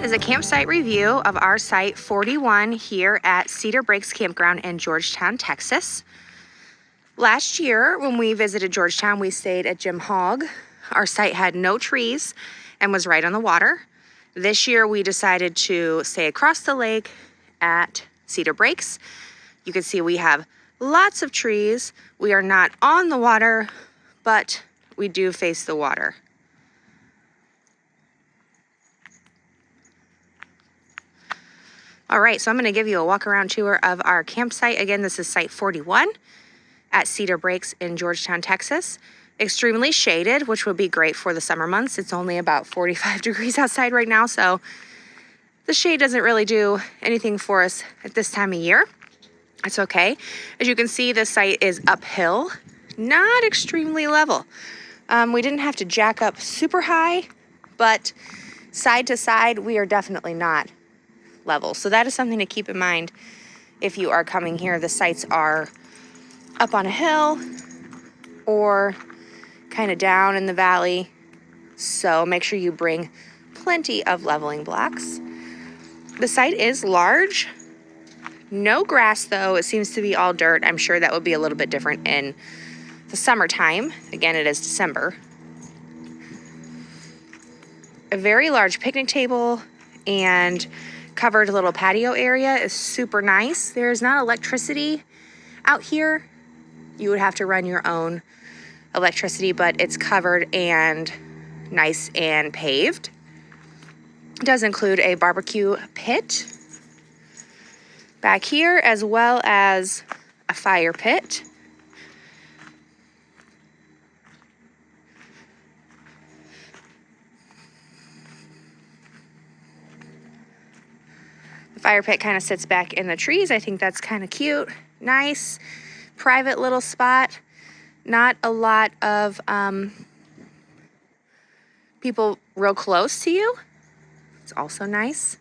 is a campsite review of our site 41 here at Cedar Breaks Campground in Georgetown, Texas. Last year, when we visited Georgetown, we stayed at Jim Hogg. Our site had no trees and was right on the water. This year, we decided to stay across the lake at Cedar Breaks. You can see we have lots of trees. We are not on the water, but we do face the water. All right, so I'm gonna give you a walk around tour of our campsite. Again, this is site 41 at Cedar Breaks in Georgetown, Texas. Extremely shaded, which would be great for the summer months. It's only about 45 degrees outside right now, so the shade doesn't really do anything for us at this time of year. It's okay. As you can see, this site is uphill, not extremely level. We didn't have to jack up super high, but side to side, we are definitely not level. So that is something to keep in mind if you are coming here. The sites are up on a hill or kind of down in the valley. So make sure you bring plenty of leveling blocks. The site is large. No grass though. It seems to be all dirt. I'm sure that would be a little bit different in the summertime. Again, it is December. A very large picnic table and covered little patio area is super nice. There's not electricity out here. You would have to run your own electricity, but it's covered and nice and paved. It does include a barbecue pit back here, as well as a fire pit. The fire pit kind of sits back in the trees. I think that's kind of cute. Nice, private little spot. Not a lot of people real close to you. It's also nice.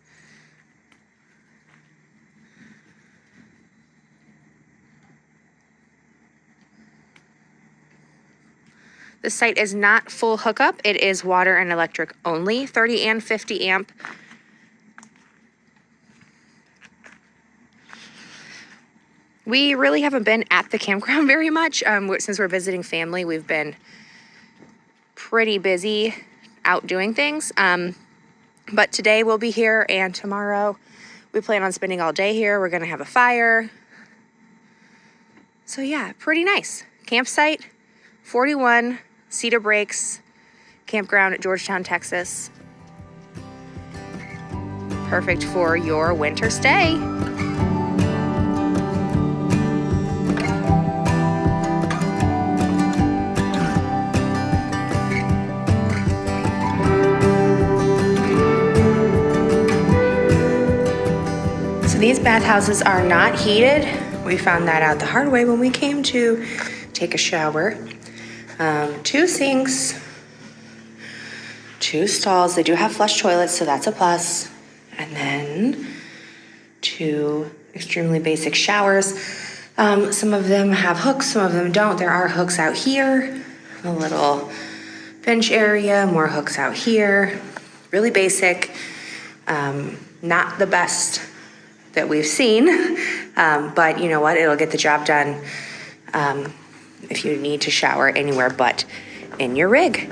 The site is not full hookup. It is water and electric only, 30 and 50 amp. We really haven't been at the campground very much. Since we're visiting family, we've been pretty busy out doing things. But today we'll be here, and tomorrow we plan on spending all day here. We're gonna have a fire. So yeah, pretty nice. Campsite 41, Cedar Breaks Campground at Georgetown, Texas. Perfect for your winter stay. These bathhouses are not heated. We found that out the hard way when we came to take a shower. 2 sinks, 2 stalls. They do have flush toilets, so that's a plus. And then 2 extremely basic showers. Some of them have hooks, some of them don't. There are hooks out here, a little bench area, more hooks out here. Really basic, not the best that we've seen, but you know what, it'll get the job done if you need to shower anywhere but in your rig.